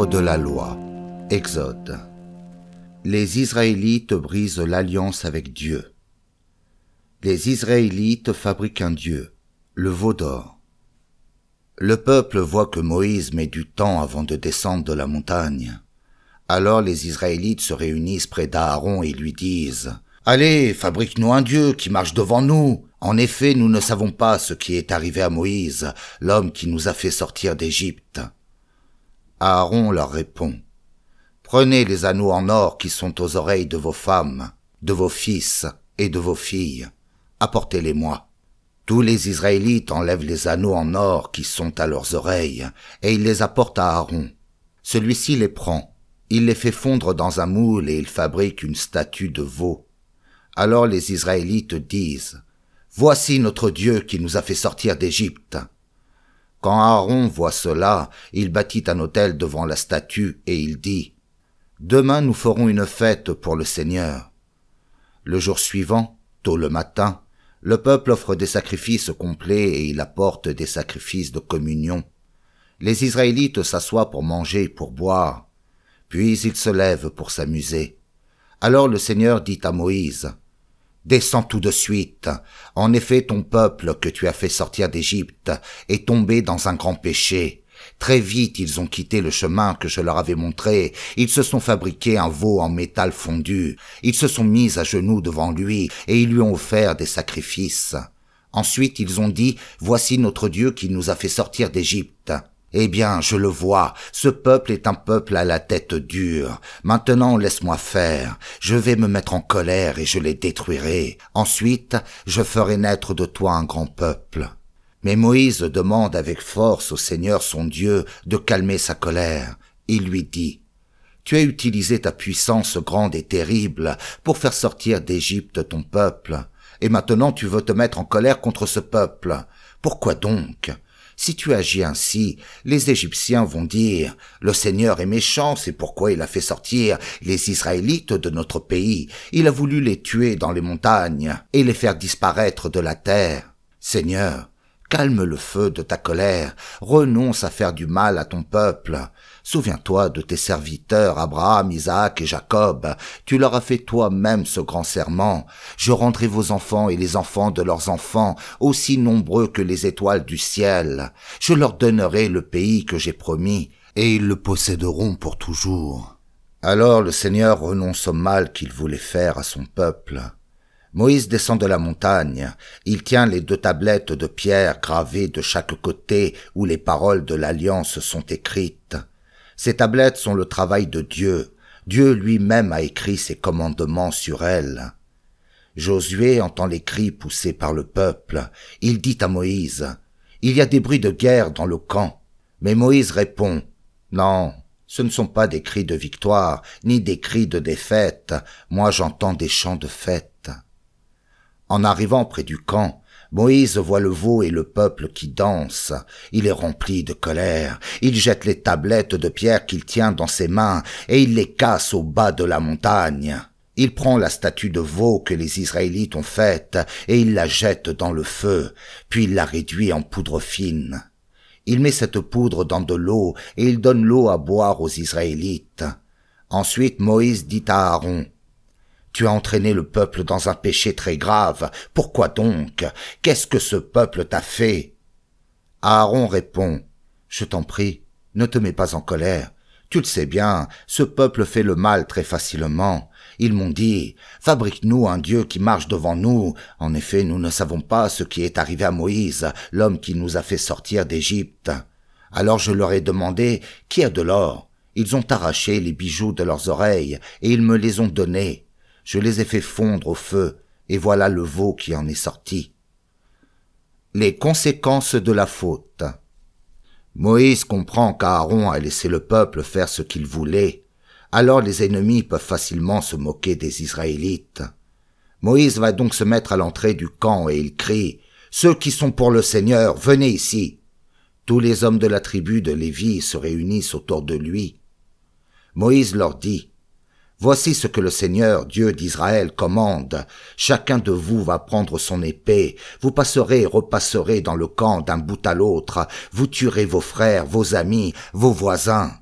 Livre de la loi. Exode. Les Israélites brisent l'alliance avec Dieu. Les Israélites fabriquent un dieu, le veau d'or. Le peuple voit que Moïse met du temps avant de descendre de la montagne. Alors les Israélites se réunissent près d'Aaron et lui disent « Allez, fabrique-nous un dieu qui marche devant nous. En effet, nous ne savons pas ce qui est arrivé à Moïse, l'homme qui nous a fait sortir d'Égypte. » Aaron leur répond « Prenez les anneaux en or qui sont aux oreilles de vos femmes, de vos fils et de vos filles. Apportez-les-moi. » Tous les Israélites enlèvent les anneaux en or qui sont à leurs oreilles, et ils les apportent à Aaron. Celui-ci les prend, il les fait fondre dans un moule et il fabrique une statue de veau. Alors les Israélites disent « Voici notre Dieu qui nous a fait sortir d'Égypte. » Quand Aaron voit cela, il bâtit un autel devant la statue et il dit « Demain nous ferons une fête pour le Seigneur. » Le jour suivant, tôt le matin, le peuple offre des sacrifices complets et il apporte des sacrifices de communion. Les Israélites s'assoient pour manger et pour boire, puis ils se lèvent pour s'amuser. Alors le Seigneur dit à Moïse « Descends tout de suite. En effet, ton peuple que tu as fait sortir d'Égypte est tombé dans un grand péché. Très vite, ils ont quitté le chemin que je leur avais montré. Ils se sont fabriqués un veau en métal fondu. Ils se sont mis à genoux devant lui et ils lui ont offert des sacrifices. Ensuite, ils ont dit « Voici notre Dieu qui nous a fait sortir d'Égypte. » Eh bien, je le vois, ce peuple est un peuple à la tête dure. Maintenant, laisse-moi faire. Je vais me mettre en colère et je les détruirai. Ensuite, je ferai naître de toi un grand peuple. » Mais Moïse demande avec force au Seigneur son Dieu de calmer sa colère. Il lui dit « Tu as utilisé ta puissance grande et terrible pour faire sortir d'Égypte ton peuple. Et maintenant tu veux te mettre en colère contre ce peuple. Pourquoi donc ? Si tu agis ainsi, les Égyptiens vont dire « Le Seigneur est méchant, c'est pourquoi il a fait sortir les Israélites de notre pays. Il a voulu les tuer dans les montagnes et les faire disparaître de la terre. Seigneur, calme le feu de ta colère, renonce à faire du mal à ton peuple. Souviens-toi de tes serviteurs Abraham, Isaac et Jacob. Tu leur as fait toi-même ce grand serment. Je rendrai vos enfants et les enfants de leurs enfants aussi nombreux que les étoiles du ciel. Je leur donnerai le pays que j'ai promis, et ils le posséderont pour toujours. » Alors le Seigneur renonce au mal qu'il voulait faire à son peuple. Moïse descend de la montagne. Il tient les 2 tablettes de pierre gravées de chaque côté où les paroles de l'Alliance sont écrites. Ces tablettes sont le travail de Dieu. Dieu lui-même a écrit ses commandements sur elles. Josué entend les cris poussés par le peuple. Il dit à Moïse « Il y a des bruits de guerre dans le camp. » Mais Moïse répond « Non, ce ne sont pas des cris de victoire, ni des cris de défaite. Moi j'entends des chants de fête. » En arrivant près du camp, Moïse voit le veau et le peuple qui dansent. Il est rempli de colère. Il jette les tablettes de pierre qu'il tient dans ses mains et il les casse au bas de la montagne. Il prend la statue de veau que les Israélites ont faite et il la jette dans le feu, puis il la réduit en poudre fine. Il met cette poudre dans de l'eau et il donne l'eau à boire aux Israélites. Ensuite Moïse dit à Aaron « Tu as entraîné le peuple dans un péché très grave. Pourquoi donc? Qu'est-ce que ce peuple t'a fait? » Aaron répond « Je t'en prie, ne te mets pas en colère. Tu le sais bien, ce peuple fait le mal très facilement. Ils m'ont dit « Fabrique-nous un Dieu qui marche devant nous. » En effet, nous ne savons pas ce qui est arrivé à Moïse, l'homme qui nous a fait sortir d'Égypte. Alors je leur ai demandé « Qui a de l'or ?» Ils ont arraché les bijoux de leurs oreilles et ils me les ont donnés. Je les ai fait fondre au feu, et voilà le veau qui en est sorti. Les conséquences de la faute. Moïse comprend qu'Aaron a laissé le peuple faire ce qu'il voulait. Alors les ennemis peuvent facilement se moquer des Israélites. Moïse va donc se mettre à l'entrée du camp et il crie « Ceux qui sont pour le Seigneur, venez ici !» Tous les hommes de la tribu de Lévi se réunissent autour de lui. Moïse leur dit « Voici ce que le Seigneur, Dieu d'Israël, commande. Chacun de vous va prendre son épée. Vous passerez et repasserez dans le camp d'un bout à l'autre. Vous tuerez vos frères, vos amis, vos voisins. »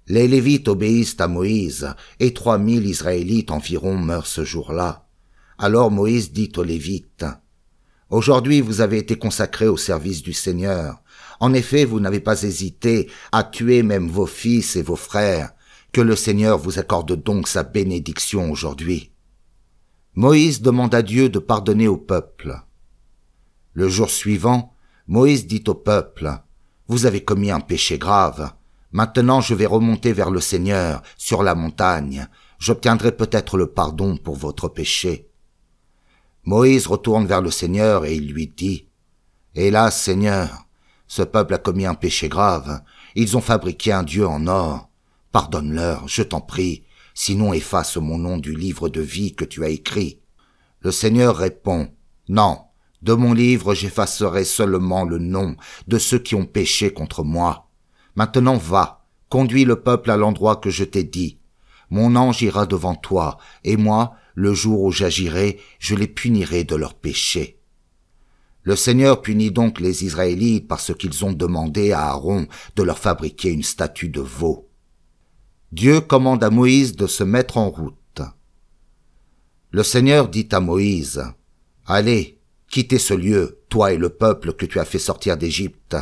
Les Lévites obéissent à Moïse, et 3000 Israélites environ meurent ce jour-là. Alors Moïse dit aux Lévites, « Aujourd'hui vous avez été consacrés au service du Seigneur. En effet, vous n'avez pas hésité à tuer même vos fils et vos frères. Que le Seigneur vous accorde donc sa bénédiction aujourd'hui. » Moïse demande à Dieu de pardonner au peuple. Le jour suivant, Moïse dit au peuple, « Vous avez commis un péché grave. Maintenant je vais remonter vers le Seigneur, sur la montagne. J'obtiendrai peut-être le pardon pour votre péché. » Moïse retourne vers le Seigneur et il lui dit, « Hélas, Seigneur, ce peuple a commis un péché grave. Ils ont fabriqué un dieu en or. Pardonne-leur, je t'en prie, sinon efface mon nom du livre de vie que tu as écrit. » Le Seigneur répond, « Non, de mon livre j'effacerai seulement le nom de ceux qui ont péché contre moi. Maintenant va, conduis le peuple à l'endroit que je t'ai dit. Mon ange ira devant toi, et moi, le jour où j'agirai, je les punirai de leurs péchés. » Le Seigneur punit donc les Israélites parce qu'ils ont demandé à Aaron de leur fabriquer une statue de veau. Dieu commande à Moïse de se mettre en route. Le Seigneur dit à Moïse, « Allez, quittez ce lieu, toi et le peuple que tu as fait sortir d'Égypte.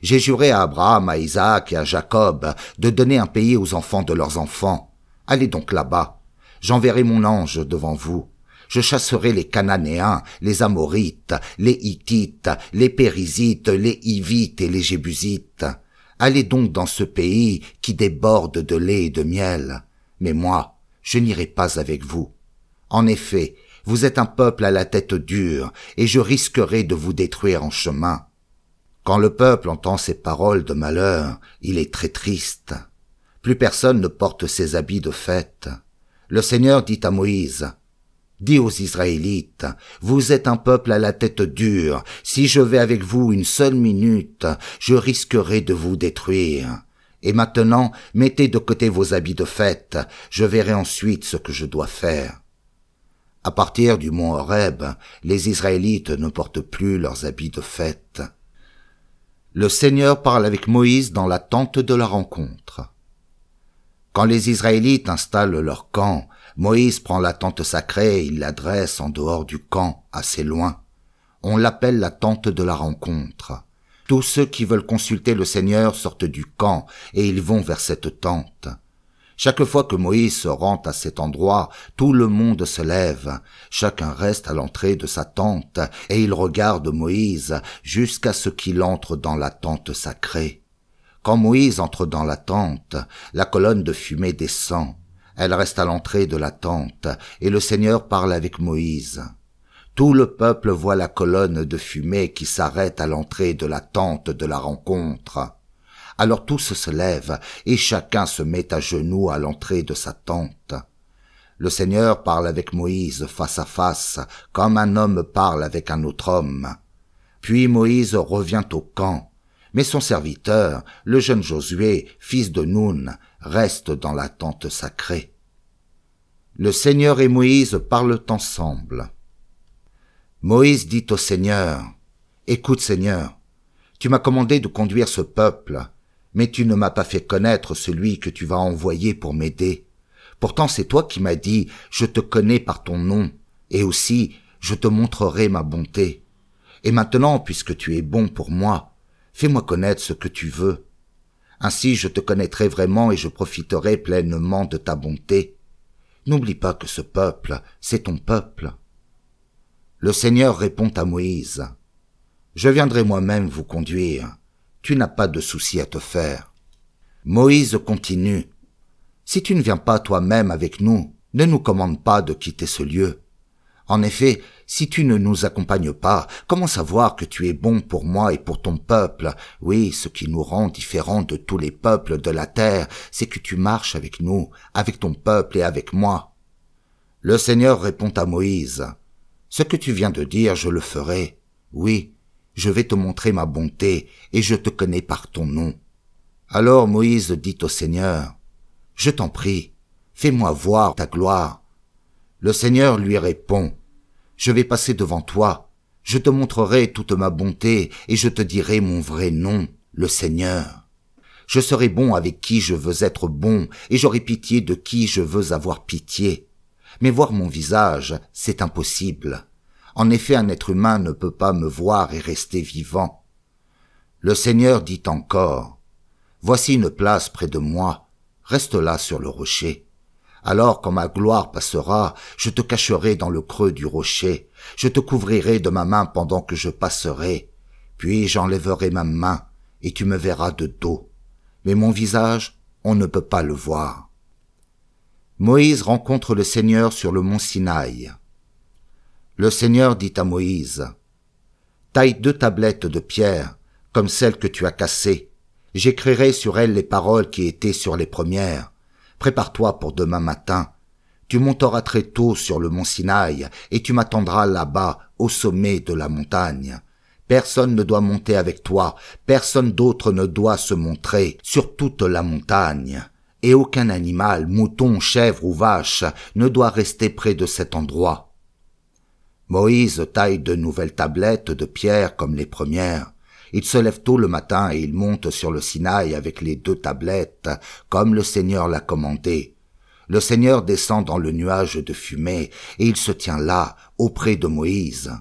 J'ai juré à Abraham, à Isaac et à Jacob de donner un pays aux enfants de leurs enfants. Allez donc là-bas. J'enverrai mon ange devant vous. Je chasserai les Cananéens, les Amorites, les Hittites, les Périzites, les Hivites et les Jébusites. Allez donc dans ce pays qui déborde de lait et de miel. Mais moi, je n'irai pas avec vous. En effet, vous êtes un peuple à la tête dure, et je risquerai de vous détruire en chemin. » Quand le peuple entend ces paroles de malheur, il est très triste. Plus personne ne porte ses habits de fête. Le Seigneur dit à Moïse, « Dis aux Israélites, vous êtes un peuple à la tête dure. Si je vais avec vous une seule minute, je risquerai de vous détruire. Et maintenant, mettez de côté vos habits de fête. Je verrai ensuite ce que je dois faire. » À partir du mont Horeb, les Israélites ne portent plus leurs habits de fête. Le Seigneur parle avec Moïse dans la tente de la rencontre. Quand les Israélites installent leur camp, Moïse prend la tente sacrée et il la dresse en dehors du camp, assez loin. On l'appelle la tente de la rencontre. Tous ceux qui veulent consulter le Seigneur sortent du camp et ils vont vers cette tente. Chaque fois que Moïse se rend à cet endroit, tout le monde se lève. Chacun reste à l'entrée de sa tente et il regarde Moïse jusqu'à ce qu'il entre dans la tente sacrée. Quand Moïse entre dans la tente, la colonne de fumée descend. Elle reste à l'entrée de la tente et le Seigneur parle avec Moïse. Tout le peuple voit la colonne de fumée qui s'arrête à l'entrée de la tente de la rencontre. Alors tous se lèvent et chacun se met à genoux à l'entrée de sa tente. Le Seigneur parle avec Moïse face à face, comme un homme parle avec un autre homme. Puis Moïse revient au camp, mais son serviteur, le jeune Josué, fils de Nun, reste dans la tente sacrée. Le Seigneur et Moïse parlent ensemble. Moïse dit au Seigneur, « Écoute, Seigneur, tu m'as commandé de conduire ce peuple, mais tu ne m'as pas fait connaître celui que tu vas envoyer pour m'aider. Pourtant c'est toi qui m'as dit, je te connais par ton nom, et aussi je te montrerai ma bonté. Et maintenant, puisque tu es bon pour moi, fais-moi connaître ce que tu veux. Ainsi je te connaîtrai vraiment et je profiterai pleinement de ta bonté. N'oublie pas que ce peuple, c'est ton peuple. » Le Seigneur répond à Moïse, « Je viendrai moi-même vous conduire. Tu n'as pas de souci à te faire. » Moïse continue, « Si tu ne viens pas toi-même avec nous, ne nous commande pas de quitter ce lieu. En effet, si tu ne nous accompagnes pas, comment savoir que tu es bon pour moi et pour ton peuple? Oui, ce qui nous rend différents de tous les peuples de la terre, c'est que tu marches avec nous, avec ton peuple et avec moi. » Le Seigneur répond à Moïse, « Ce que tu viens de dire, je le ferai. Oui, je vais te montrer ma bonté et je te connais par ton nom. » Alors Moïse dit au Seigneur, « Je t'en prie, fais-moi voir ta gloire. » Le Seigneur lui répond, « Je vais passer devant toi, je te montrerai toute ma bonté et je te dirai mon vrai nom, le Seigneur. » Je serai bon avec qui je veux être bon, et j'aurai pitié de qui je veux avoir pitié. Mais voir mon visage, c'est impossible. En effet, un être humain ne peut pas me voir et rester vivant. Le Seigneur dit encore, « Voici une place près de moi, reste là sur le rocher. Alors quand ma gloire passera, je te cacherai dans le creux du rocher, je te couvrirai de ma main pendant que je passerai, puis j'enlèverai ma main, et tu me verras de dos. Mais mon visage, on ne peut pas le voir. » Moïse rencontre le Seigneur sur le mont Sinaï. Le Seigneur dit à Moïse, « Taille 2 tablettes de pierre, comme celles que tu as cassées. J'écrirai sur elles les paroles qui étaient sur les premières. Prépare-toi pour demain matin. Tu monteras très tôt sur le mont Sinaï, et tu m'attendras là-bas, au sommet de la montagne. Personne ne doit monter avec toi, personne d'autre ne doit se montrer sur toute la montagne. Et aucun animal, mouton, chèvre ou vache, ne doit rester près de cet endroit. » Moïse taille de nouvelles tablettes de pierre comme les premières. Il se lève tôt le matin et il monte sur le Sinaï avec les 2 tablettes, comme le Seigneur l'a commandé. Le Seigneur descend dans le nuage de fumée et il se tient là, auprès de Moïse.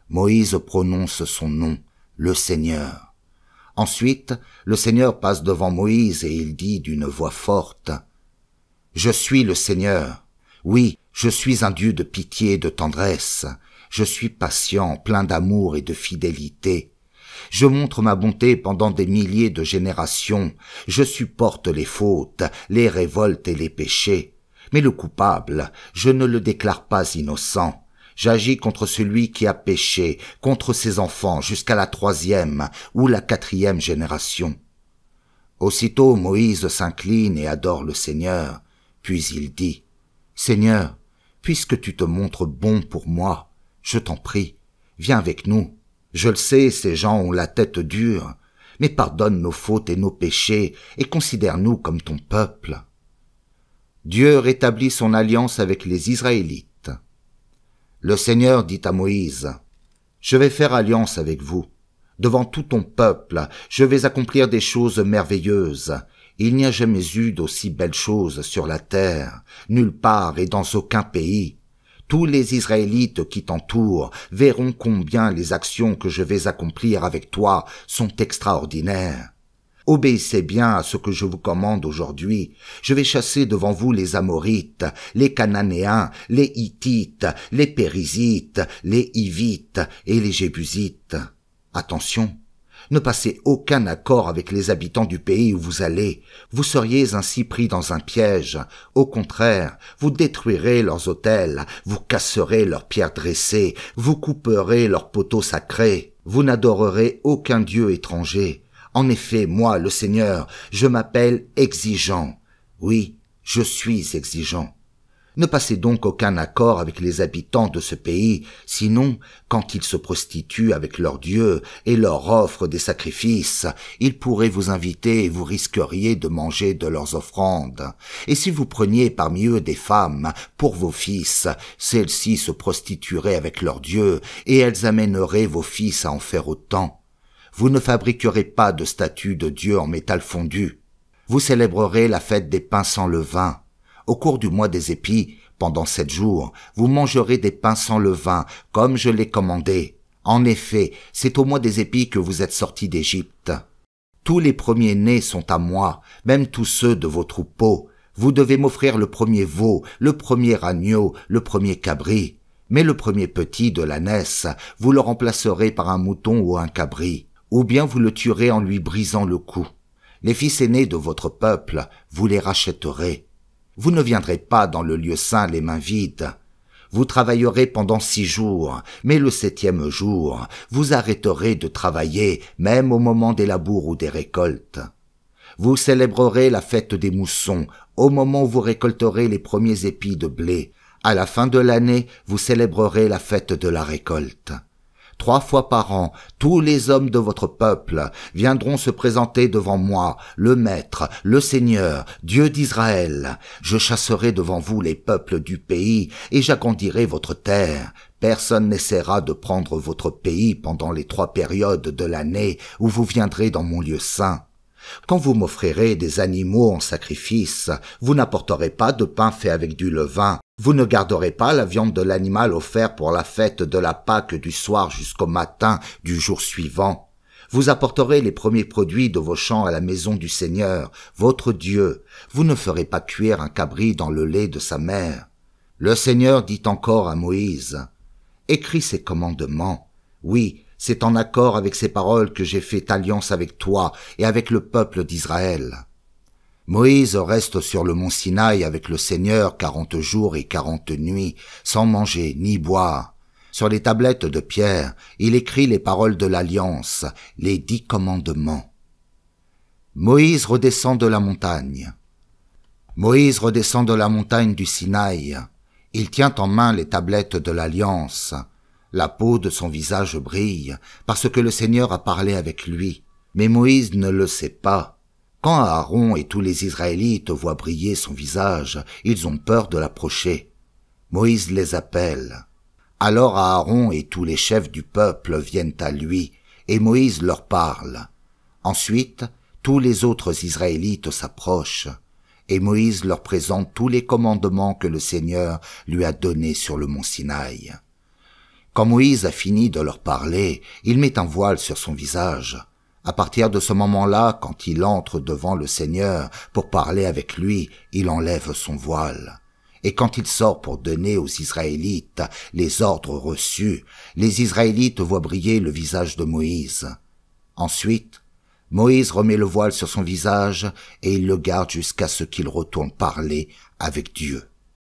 Moïse prononce son nom, le Seigneur. Ensuite, le Seigneur passe devant Moïse et il dit d'une voix forte, « Je suis le Seigneur. Oui, je suis un Dieu de pitié et de tendresse. Je suis patient, plein d'amour et de fidélité. Je montre ma bonté pendant des milliers de générations. Je supporte les fautes, les révoltes et les péchés. Mais le coupable, je ne le déclare pas innocent. J'agis contre celui qui a péché, contre ses enfants jusqu'à la 3e ou la 4e génération. » Aussitôt Moïse s'incline et adore le Seigneur. Puis il dit, « Seigneur, puisque tu te montres bon pour moi, je t'en prie, viens avec nous. Je le sais, ces gens ont la tête dure, mais pardonne nos fautes et nos péchés et considère-nous comme ton peuple. » Dieu rétablit son alliance avec les Israélites. Le Seigneur dit à Moïse, « Je vais faire alliance avec vous. Devant tout ton peuple, je vais accomplir des choses merveilleuses. Il n'y a jamais eu d'aussi belles choses sur la terre, nulle part et dans aucun pays. Tous les Israélites qui t'entourent verront combien les actions que je vais accomplir avec toi sont extraordinaires. Obéissez bien à ce que je vous commande aujourd'hui. Je vais chasser devant vous les Amorites, les Cananéens, les Hittites, les Périzites, les Hivites et les Jébusites. Attention, ne passez aucun accord avec les habitants du pays où vous allez. Vous seriez ainsi pris dans un piège. Au contraire, vous détruirez leurs autels, vous casserez leurs pierres dressées, vous couperez leurs poteaux sacrés. Vous n'adorerez aucun dieu étranger. En effet, moi, le Seigneur, je m'appelle exigeant. Oui, je suis exigeant. Ne passez donc aucun accord avec les habitants de ce pays, sinon, quand ils se prostituent avec leurs dieux et leur offrent des sacrifices, ils pourraient vous inviter et vous risqueriez de manger de leurs offrandes. Et si vous preniez parmi eux des femmes pour vos fils, celles-ci se prostitueraient avec leurs dieux et elles amèneraient vos fils à en faire autant. Vous ne fabriquerez pas de statues de dieux en métal fondu. Vous célébrerez la fête des pains sans levain. Au cours du mois des épis, pendant 7 jours, vous mangerez des pains sans levain, comme je l'ai commandé. En effet, c'est au mois des épis que vous êtes sortis d'Égypte. Tous les premiers-nés sont à moi, même tous ceux de vos troupeaux. Vous devez m'offrir le premier veau, le premier agneau, le premier cabri. Mais le premier petit de l'ânesse, vous le remplacerez par un mouton ou un cabri, ou bien vous le tuerez en lui brisant le cou. Les fils aînés de votre peuple, vous les rachèterez. Vous ne viendrez pas dans le lieu saint les mains vides. Vous travaillerez pendant 6 jours, mais le 7e jour, vous arrêterez de travailler, même au moment des labours ou des récoltes. Vous célébrerez la fête des moussons, au moment où vous récolterez les premiers épis de blé. À la fin de l'année, vous célébrerez la fête de la récolte. 3 fois par an, tous les hommes de votre peuple viendront se présenter devant moi, le Maître, le Seigneur, Dieu d'Israël. Je chasserai devant vous les peuples du pays et j'agrandirai votre terre. Personne n'essaiera de prendre votre pays pendant les 3 périodes de l'année où vous viendrez dans mon lieu saint. Quand vous m'offrirez des animaux en sacrifice, vous n'apporterez pas de pain fait avec du levain, vous ne garderez pas la viande de l'animal offert pour la fête de la Pâque du soir jusqu'au matin du jour suivant. Vous apporterez les premiers produits de vos champs à la maison du Seigneur, votre Dieu. Vous ne ferez pas cuire un cabri dans le lait de sa mère. Le Seigneur dit encore à Moïse, « Écris ces commandements. Oui, c'est en accord avec ces paroles que j'ai fait alliance avec toi et avec le peuple d'Israël. » Moïse reste sur le mont Sinaï avec le Seigneur 40 jours et 40 nuits, sans manger ni boire. Sur les tablettes de pierre, il écrit les paroles de l'alliance, les 10 commandements. Moïse redescend de la montagne. Moïse redescend de la montagne du Sinaï. Il tient en main les tablettes de l'alliance. La peau de son visage brille, parce que le Seigneur a parlé avec lui. Mais Moïse ne le sait pas. Quand Aaron et tous les Israélites voient briller son visage, ils ont peur de l'approcher. Moïse les appelle. Alors Aaron et tous les chefs du peuple viennent à lui, et Moïse leur parle. Ensuite, tous les autres Israélites s'approchent, et Moïse leur présente tous les commandements que le Seigneur lui a donnés sur le mont Sinaï. Quand Moïse a fini de leur parler, il met un voile sur son visage. À partir de ce moment-là, quand il entre devant le Seigneur pour parler avec lui, il enlève son voile. Et quand il sort pour donner aux Israélites les ordres reçus, les Israélites voient briller le visage de Moïse. Ensuite, Moïse remet le voile sur son visage et il le garde jusqu'à ce qu'il retourne parler avec Dieu.